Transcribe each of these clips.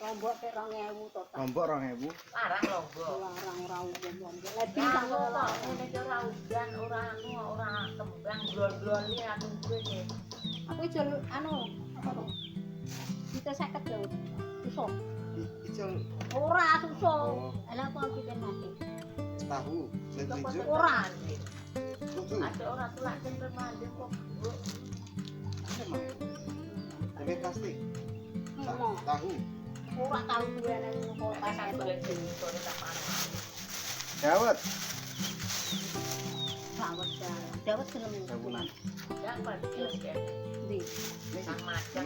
Lombok ke 2000 total. Lombok 2000. Larang Lombok. Larang ora udan Lombok. Lek Bisa bisa kok ora. ngene iki ora udan, ora kembang glon-gloni aku duwe. Aku ijol anu apa to? Kita 50 lho. Susu. Ijol Ora susu. Lah kok bikin mati. tahu, hijau. Ora. Susu. Ada orang tulak tempe mandi kok. Emang. Tempe plastik. Ngomong. Tahu. Ora tahu duwe nang kota Pas saya aku to. lagi sore tak panas. Dawet. Dawet ya. Dawet seneng. Sabunan. Ya apa dia Ndi? Ini sang macam.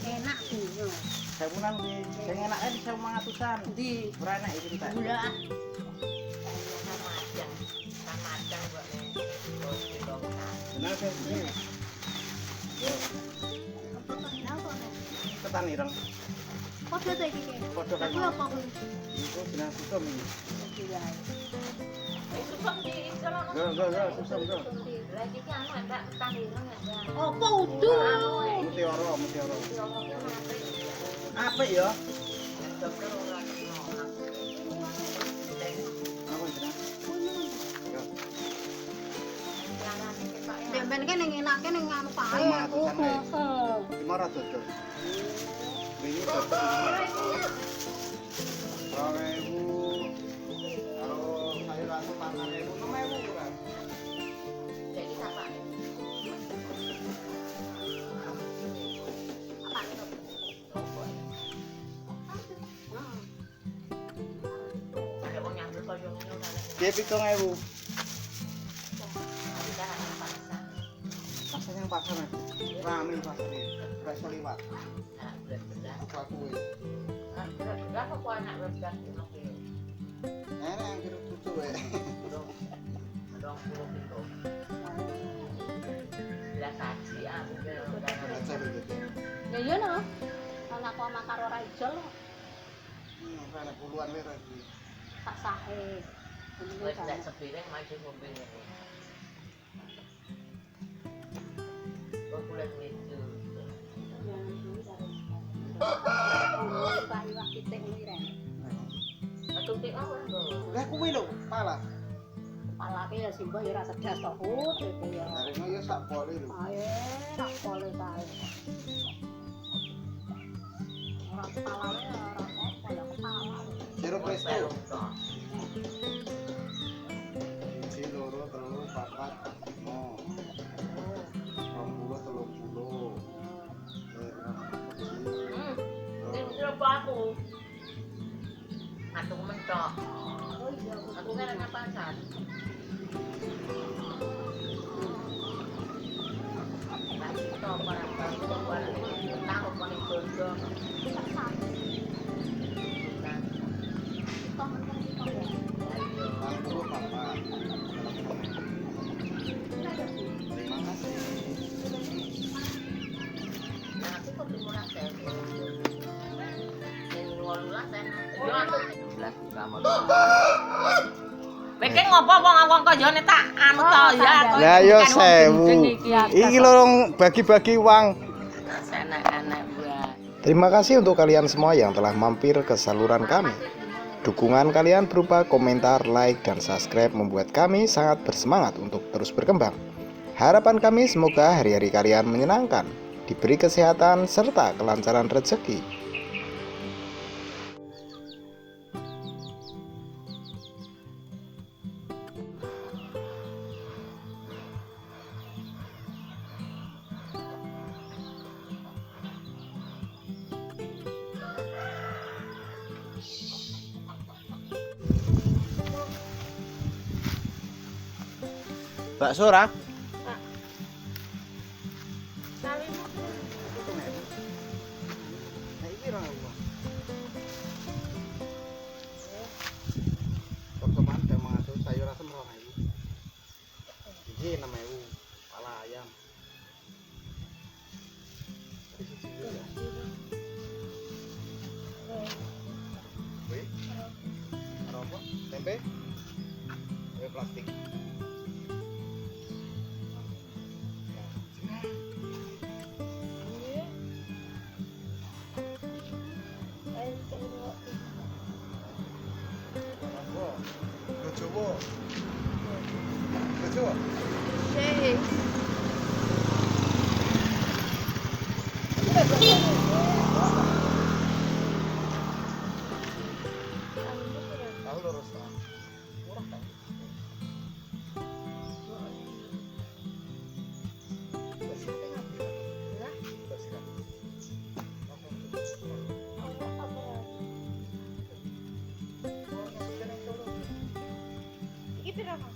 Enak sih. Yo. sabunan kuwi. Sing enake di 1500-an. Ndi? Ora enak iki kita. Gula. Sang macam buat nih. Bos di dokter. Benar sih ini. Napa nek? Ketan ireng. Padha ta iki. Padha Tapi karo. apa kuwi? Iku jeneng susum iki. Gula. Susah di kalau Go, susum go. lagi kan ada tandirang ada. Apa udu? Mutiara. Orangnya mati. Apik ya? Dokter orang nolak. Apa jeneng? Yo. Jangan kita Nek ben ki ning enake ning anu pae. Sama atusan ae. Heeh. 500 tuh. Ini dapat 2000. Kalau sayur anu 4000, 6000 kan. jadi apa? Ada orang nyambil koyongnya udah Dia 7000. udah ada paksa. Pasarnya yang pasar nih. Rame pasarnya. Berasa liwat. Nah, berat-berat. Apa kuwi? Berat-berat kok anak berat gitu. Enak yang kira cucu ya. Dong puluh gitu. Belas saji Baca dulu deh. Ya iya no. Ana kok makar ora ijol Ada puluhan wae lagi. tak sahe. Wes ndak sepiring maju mobil ini. Kok kulit itu. Pak iwak pitik kuwi rek. Ketutik apa lho? Lah kuwi lho, pala. Palake ya simbah ya ora sedas to Put itu ya. Darene ya sak pole lho. Ae rak pole kae. Ora palane ora apa ya kepala. Jero presto. Pelung toh. 1, 2, 3, 4, 5. 20, 30. Ini berapa aku? Atung mentok. Oh iya, Aku kan ada pasar. Nah, itu barang-barang barang itu tahu paling bodoh. kita satu. Bukan. Kita meneng kita ya. 40 papa. Kita ada Bu. Terima kasih. Nah, aku kok dimurah saya. Yang ngolulah saya. Yo aku 17 juga mau. Kowe ngopo wong kaya tak anu to ya. Lah yo 1000. Iki lho bagi-bagi uang. Anak-anak buat. Terima kasih untuk kalian semua yang telah mampir ke saluran kami. Dukungan kalian berupa komentar, like, dan subscribe membuat kami sangat bersemangat untuk terus berkembang. Harapan kami semoga hari-hari kalian menyenangkan, diberi kesehatan, serta kelancaran rezeki. Bakso ora? Iki 6.000 pala ayam. Wih, apa? Tempe? Tempe plastik. Hei. Tahu lurus ta. Murah ta. Iki piro, Mas?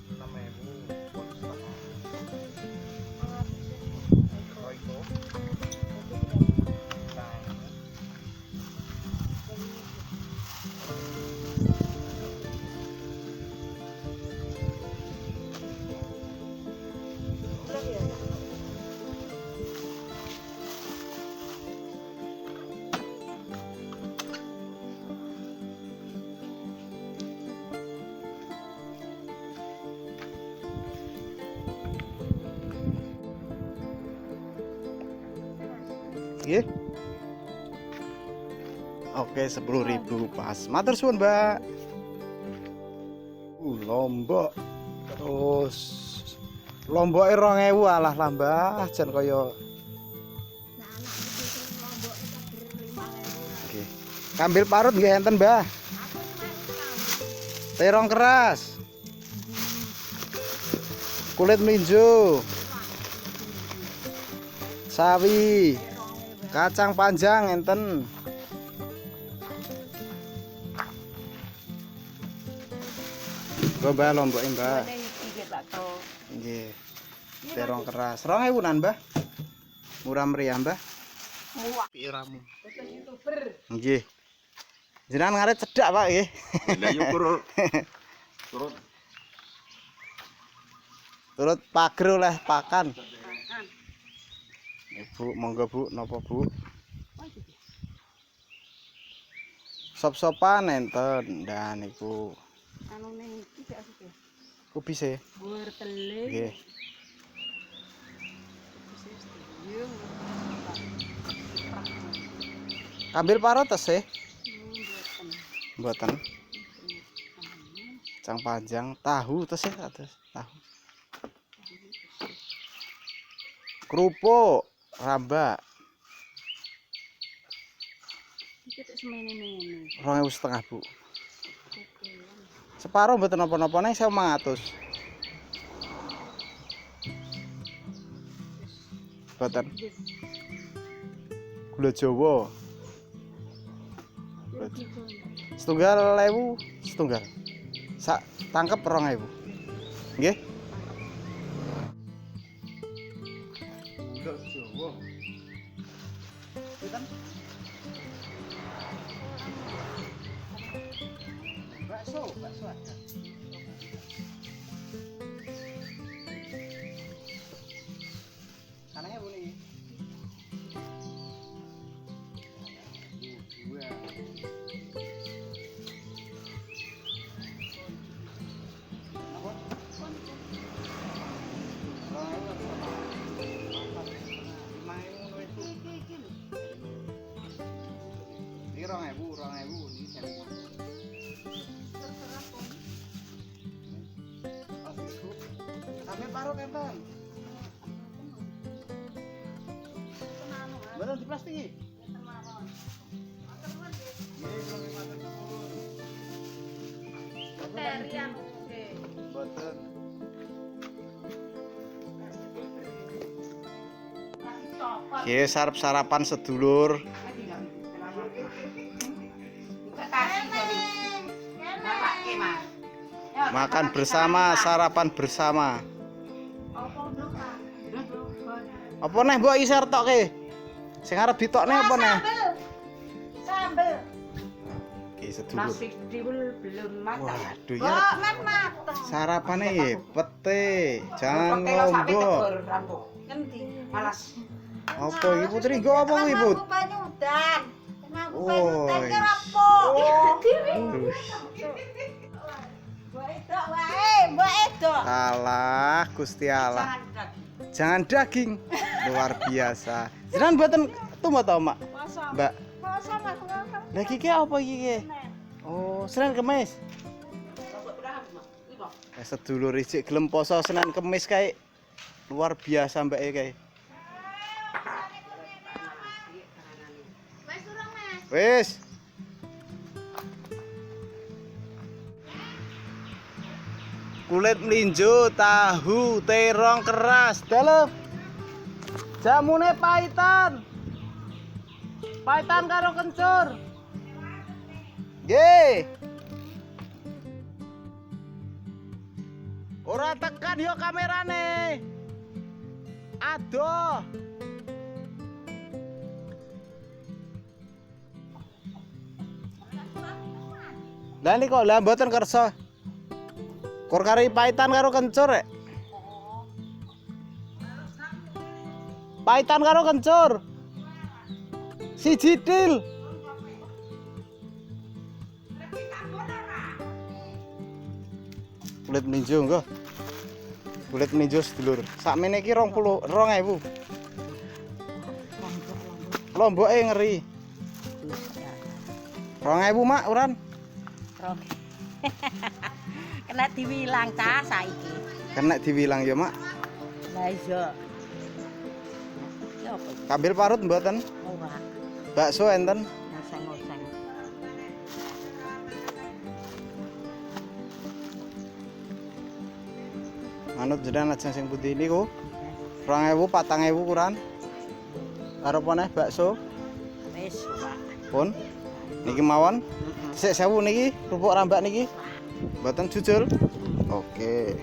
Nggih. Oke, 10.000 pas. Matur suwun, Mbak. Lombok. Terus Lomboke 2.000 alah lambah jan kaya. Nah, anak iki lombok iki 5.000. Nggih. Kambil parut nggih enten, Mbah. Aku kemarin Terong keras. Kulit melinjo. Sawi. Kacang panjang enten. Mbah lomboke, Mbah. Iki tak to. Nggih. Terong keras. 2.000-an, Mbah. Murah meriah, Mbah. Muak. Piramu. Betul YouTuber. Nggih. Jenengan ngaret cedak, Pak, nggih. Lah yo turut Turut pager oleh pakan. Makan. Ibu, monggo Bu, napa Bu? Oh iki. Sop-sopan enten dan niku Anune iki gak sih. kubise. Wortele. Nggih. Kambil parut tesih? Mboten. Kacang panjang, tahu tesih atus tahu. Kerupuk, rambak, Iki tak semene-mene. 2.500 Bu. Separuh mboten napa-napa neng 1.500. Mboten. Gula Jawa. Setunggal 1.000, setunggal. Sak tangkep 2.000. Nggih. Gula Jawa. Pinten? Bakso ada. Kananya Bu nih. Dua. Apa? Ini 2.000 ini saya. Sampai parut enten. Betul di plastik iki. Terian. Betul. Oke, sarapan sedulur. Makan bersama, sarapan bersama. Apa neh mbok isar tokke? Sing arep ditokne apa neh? Sambel. Oke, sedulur. Nasi diul belum matang. Waduh Kok ya. men mateng. Sarapannya ya pete, jangan Pakai lo sampai lombok. tegur, rambut. Ngendi? Malas. Apa iki Putri? Go apa kuwi, Put? Aku panyudan. Aku Oh, panyudan iya. ki rapo. Aduh. Mbok edok wae, mbok edok. Alah, Gusti Allah. Jangan daging. Jangan daging. Luar biasa. Jenengan mboten tumbas ta, Mak? Masa? Mbak. Masa aku ngomong. Lah iki ki apa iki ki? Oh, Senin Kemis. Rambut berapa, Mak? Sedulur ijik gelem poso Senin Kemis kae. Luar biasa mbak kae. Wis. Kulit melinjo, tahu, terong keras, dalem. Jamune pahitan. Pahitan karo kencur. Nggih. Ora tekan yo kamerane. Aduh. Lah ini kok lah mboten kersa. Kor kari pahitan karo kencur rek. Pahitan karo kencur. Siji til. Kulit melinjo enggak? Kulit melinjo sedulur. Sakmene iki 2.000. Lomboke ngeri. 2.000 mak uran. Kena diwilang cah saiki. Kena diwilang ya mak. Lah iya. Ya apa? Kambil parut mboten? Ora. Bakso enten? Ngoseng-ngoseng. Manut jenengan ajeng sing putih niku. 2.000 4.000 kurang. Karo poneh bakso. Wis, Pak. Pun. Niki mawon. Sik 1000 niki, rupuk rambak niki. Mboten jujul. Oke.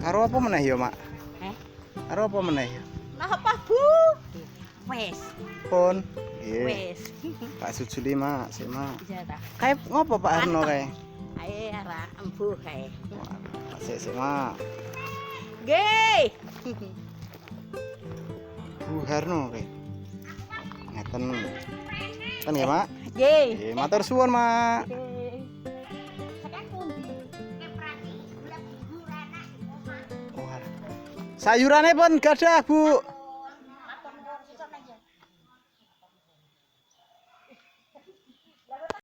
Karo apa meneh ya, Mak? Karo apa meneh? Nah apa, Bu? Wis. Pun. Nggih. Wis. Tak sujuli, Mak. Sik, Mak. Iya ta. Kae ngopo Pak Arno kae? Ae ora embuh kae. Sik, Mak. Nggih. Bu Harno kae. Ngeten. Ten nggih, Mak? Nggih. Nggih, matur suwun, Mak. Sayurane pun gadah, Bu.